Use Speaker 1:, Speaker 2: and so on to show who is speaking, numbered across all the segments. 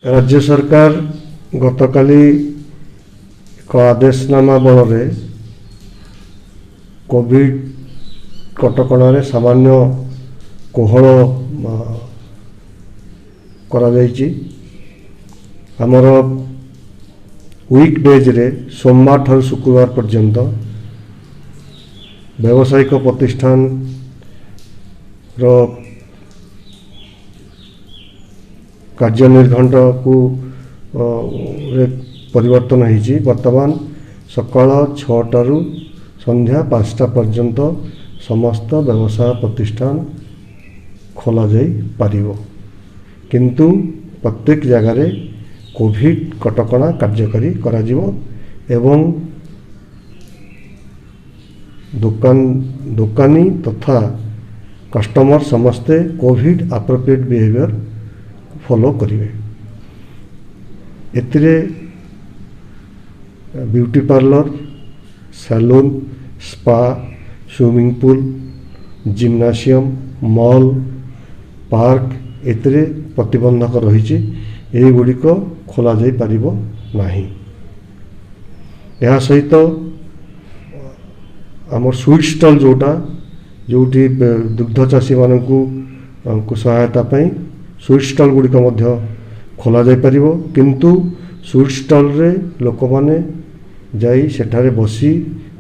Speaker 1: राज्य सरकार गतकाली एक आदेशनामा बल कोविड कटकणारे सामान्य कोहल आमर वीकडेज रे सोमवार ठार शुक्रवार पर्यंत व्यावसायिक प्रतिष्ठान रो कार्यनिर्घंट को परिवर्तन होती। वर्तमान सकाळ 6 रु संध्या 5 पर्यंत समस्त व्यवसाय प्रतिष्ठान खोल जाइपर, किंतु प्रत्येक जगार कोविड कटकणा कार्यकारी करा जिवो एवं दुकानी तथा कस्टमर समस्ते कोविड एप्रोप्रिएट बिहेवियर फॉलो करेंगे। एतिरे beauty parlour, salon, spa, swimming pool, gymnasium, mall, park एतिरे प्रतिबंधक रही गुड़िक खोल जापर नहीं। यह सहित आम स्वीट स्टॉल जोटा जोटी दुग्ध चाषी मानू सहायता स्वीट स्टॉल गुड़िक खोल जापर, किंतु स्वीट स्टॉल रे लोक माने जाई सेठारे बसी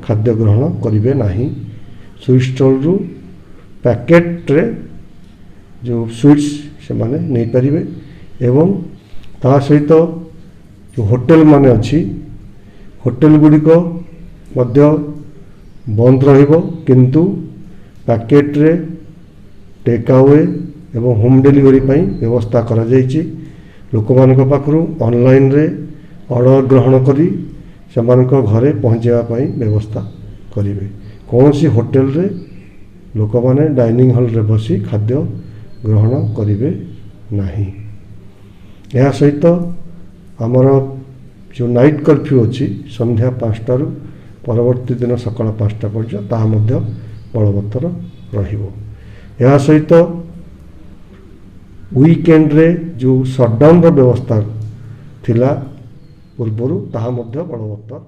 Speaker 1: खाद्य ग्रहण करेंगे नहीं। स्वीट स्टॉल रु पैकेट रे जो स्वीट्स से माने नहीं पारिबे एवं ता सहित जो होटेल माने अच्छी होटेल गुड़िक बंद रहिबो, किंतु पैकेट रे टेक अवे एवं होम डिलीवरी व्यवस्था करा जायछि। लोक मानक पाखरु ऑनलाइन रे ऑर्डर ग्रहण करी सेमानक घरे पहुँचावा व्यवस्था करिवे। कौन सी होटेल रे लोक माने डाइनिंग हॉल रे बसी खाद्य ग्रहण करिवे नहीं। यह सहित आमर जो नाइट कर्फ्यू अच्छी संध्या 5 रु परवर्ती दिन सकाळ 5 पर्यंत ताहा मध्य बलवत्तर रहिबो। यह सहित वीकेंड रे जो शटडाउन व्यवस्था थिला पूर्व ताहा मध्य बलवत्तर